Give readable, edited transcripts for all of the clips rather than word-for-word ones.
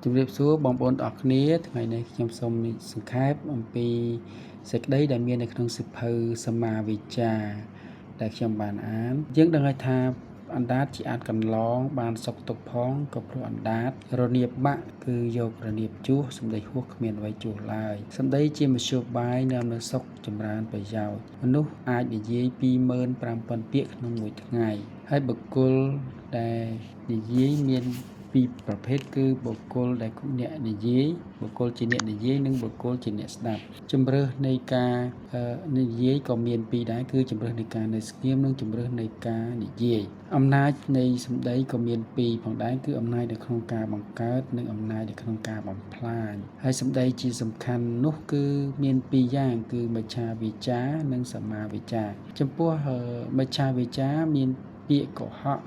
ជំរាបសួរបងប្អូនទាំងអស់គ្នាថ្ងៃនេះខ្ញុំសូមសង្ខេបអំពីសេចក្តីដែលមាននៅក្នុងសិភៅសម្មាវិជ្ជាដែលខ្ញុំបានអានយើងដឹងហើយថាអណ្ដាតជាអាចកន្លងបានសុខទុក្ខផងក៏ព្រោះអណ្ដាតរនាបបាក់គឺយករនាបជួសសម្ដីហួសគ្មានអ្វីជួសឡើយសម្ដីជាមធ្យោបាយនាំនៅសុខចម្រើនប្រយោជន៍មនុស្សអាចនិយាយ 25,000 ពាក្យក្នុងមួយថ្ងៃហើយបុគ្គលដែលនិយាយមានពីរប្រភេទគឺបុគ្គលដែលអ្នកនិយាយបុគ្គលជាអ្នកនិយាយនិងបុគ្គលជាអ្នកស្ដាប់ជំរើសនៃការនិយាយក៏មានពីរដែរគឺជំរើសនៃការនៅស្ងៀមនិងជំរើសនៃការនិយាយអំណាចនៃសម្ដីក៏មានពីរផងដែរគឺអំណាចនៅក្នុងការបង្កើតនិងអំណាចនៅក្នុងការបំផ្លាញហើយសម្ដីជាសំខាន់នោះគឺមានពីរយ៉ាងគឺមិច្ឆាវាចានិងសម្មាវាចាចំពោះមិច្ឆាវាចាមានពាក្យកុហក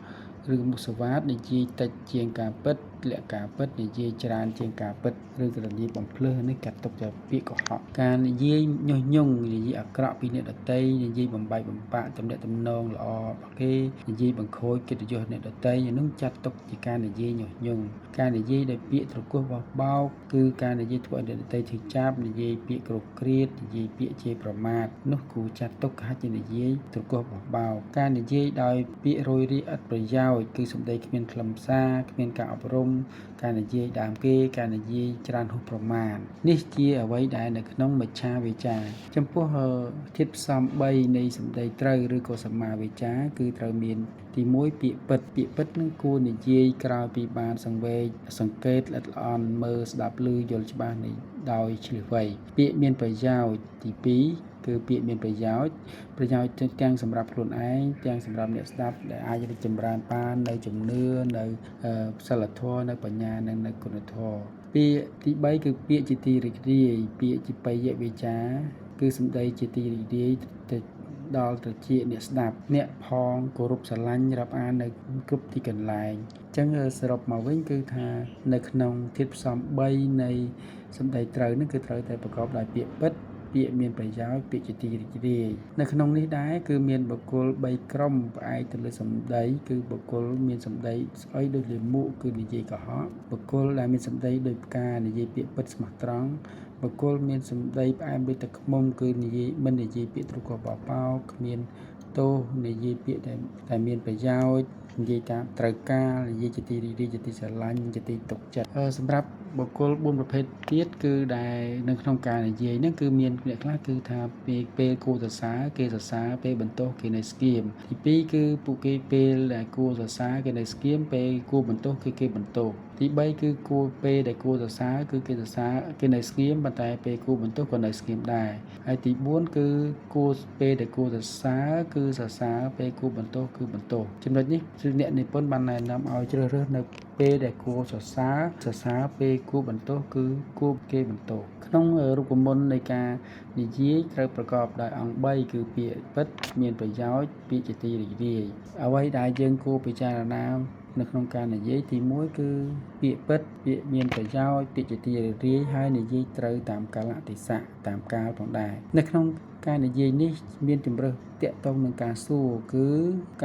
ឬមុសវាទនិយាយតិចជាងការពិតលក្ខការពិតនិយាយច្រើនជាងការពិតឬក៏និយាយបំភ្លើសនេះកាត់ទុកជាពាក្យកុហកការនិយាយញុះញង់និយាយអាក្រក់ពីអ្នកដទៃនិយាយបំបែកបំបាក់ទំនាក់ទំនងល្អរបស់គេនិយាយបង្ខូចកិត្តិយសអ្នកដទៃនឹងចាត់ទុកជាការនិយាយញុះញង់ការនិយាយដោយពាក្យត្រគោះបោះបោកគឺការនិយាយធ្វើឲ្យអ្នកដទៃឈឺចាប់និយាយពាក្យគ្រោកគ្រាតនិយាយពាក្យជេរប្រមាថនោះគួរចាត់ទុកថាជានិយាយត្រគោះបោះបោកការនិយាយដោយពាក្យរយរាយឥតប្រយោជន៍គឺសម្ដីគ្មានខ្លឹមសារគ្មានការអប់រំការនិយាយដើមគេការនិយាយច្រើនហួសប្រមាណនេះជាអ្វីដែលនៅក្នុងមិច្ឆាវាចាចំពោះធាតុផ្សំ3នៃសម្ដីត្រូវឬក៏សម្មាវាចាគឺត្រូវមានទី1ពាក្យពិតនឹងគួរនិយាយក្រោយពីបានសង្វេគសង្កេតល្អិតល្អន់មើលស្ដាប់ឮយល់ច្បាស់នៃដោយឆ្លៀសវៃពាក្យមានប្រយោជន៍ទី2គឺពាក្យមានប្រយោជន៍ទាំងសម្រាប់ខ្លួនឯងទាំងសម្រាប់អ្នកស្ដាប់ដែលអាចរីកចម្រើនបាននៅជំនឿនៅសិលធម៌នៅបញ្ញានិងនៅគុណធម៌ពាក្យទី3គឺពាក្យជាទីរីករាយពាក្យជាបយវាចាគឺសម្ដីជាទីរីករាយទៅដល់ត្រចៀកអ្នកស្ដាប់អ្នកផងគោរពស្រឡាញ់រាប់អាននៅគ្រប់ទីកន្លែងអញ្ចឹងសរុបមកវិញគឺថានៅក្នុងធាតុផ្សំ3នៃសម្ដីត្រូវនឹងគឺត្រូវតែប្រកបដោយពាក្យពិតពាក្យមានប្រយោជន៍ពាក្យជាទីរីករាយនៅក្នុងនេះដែរគឺមានបុគ្គល3ក្រុមផ្អែកទៅលើសម្ដីគឺបុគ្គលមានសម្ដីស្អុយដូចលាមកគឺនិយាយកុហកបុគ្គលដែលមានសម្ដីដូចផ្កានិយាយពាក្យពិតស្មោះត្រង់បុគ្គលមានសម្ដីផ្អែមដូចទឹកឃ្មុំគឺនិយាយមិននិយាយពាក្យត្រកបបោកគ្មានទោសនិយាយពាក្យដែលមានប្រយោជន៍និយាយតាមត្រូវការនិយាយជាទីរីករាយជាទីស្រឡាញ់ជាទីទុកចិត្តសម្រាប់បុគ្គល4ប្រភេទទៀតគឺដែលនៅក្នុងការនិយាយហ្នឹងគឺមានអ្នកខ្លះគឺថាពេលគួរសរសើរគេសរសើរពេលបន្ទោសគេនៅស្គៀមទី2គឺពួកគេពេលដែលគួរសរសើរគេនៅស្គៀមពេលគួរបន្ទោសគឺគេបន្ទោសទី3គឺគួរពេលដែលគួរសរសើរគឺគេសរសើរគេនៅស្គៀមប៉ុន្តែពេលគួរបន្ទោសក៏នៅស្គៀមដែរហើយទី4គឺគួរពេលដែលគួរសរសើរគឺសរសើរពេលគួរបន្ទោសគឺបន្ទោសចំណុចនេះគឺអ្នកនិពន្ធបានណែនាំឲ្យជ្រើសរើសនៅពេលដែលគួរសរសើរពេលគួរបន្ទោសគឺគួរគេបន្ទោសក្នុងរូបមន្តនៃការនិយាយត្រូវប្រកបដោយអង្គ3គឺពាក្យពិតមានប្រយោជន៍ពាក្យជាទីរីករាយអ្វីដែលយើងគួរពិចារណានៅក្នុងការនិយាយទី1គឺពាក្យពិតពាក្យមានប្រយោជន៍ពាក្យជាទីរីករាយហើយនិយាយត្រូវតាមកាលៈទេសៈតាមកាលផងដែរនៅក្នុងការនិយាយនេះមានជម្រើសតាក់ទងនឹងការសួរគឺ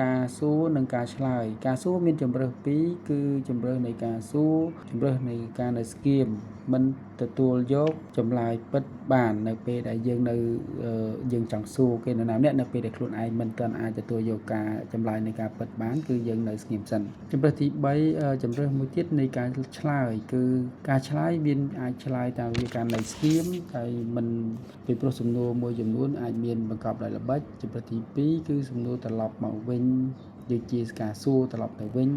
ការសួរនិងការឆ្លើយការសួរមានជម្រើស2គឺជម្រើសនៃការសួរជម្រើសនៃការនៅស្គៀមមិនទទួលយកចម្លើយពិតបាននៅពេលដែលយើងចង់សួរគេនរណាម្នាក់នៅពេលដែលខ្លួនឯងមិនទាន់អាចទទួលយកការចម្លើយនៃការពិតបានគឺយើងនៅស្ងៀមសិនជម្រើសទី3ជម្រើសមួយទៀតនៃការឆ្លើយគឺការឆ្លើយមានអាចឆ្លើយតាមរយៈការនៅស្ងៀមហើយមិនពីព្រោះសំណួរមួយចំនួនអាចមានបង្កប់ដោយល្បិចជម្រើសទី2គឺសំណួរត្រឡប់មកវិញដូចជាការសួរត្រឡប់ទៅវិញ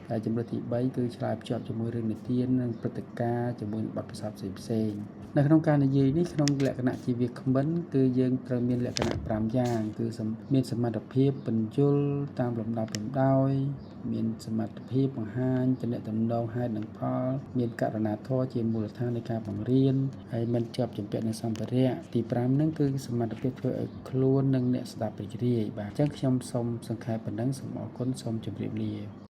ហើយជំរើសទី3គឺឆ្លើយភ្ជាប់ជាមួយរឿងនិទាននិងព្រឹត្តិការណ៍ជាមួយបទពិសោធន៍ផ្សេងៗនៅក្នុងការនិយាយនេះក្នុងលក្ខណៈជាវាគ្មិនគឺយើងត្រូវមានលក្ខណៈ5យ៉ាងគឺមានសមត្ថភាពបញ្យលតាមលំដាប់លំដោយមានសមត្ថភាពបង្ហាញទំនាក់ទំនងហេតុនិងផលមានករណីធម៌ជាមូលដ្ឋាននៃការបង្រៀនហើយមិនជាប់ជំពាក់នឹងសម្ភារៈទី5ហ្នឹងគឺសមត្ថភាពធ្វើឲ្យខ្លួននិងអ្នកស្ដាប់រីករាយបាទអញ្ចឹងខ្ញុំសូមសង្ខេបប៉ុណ្ណឹងសូមអរគុណសូមជម្រាបលា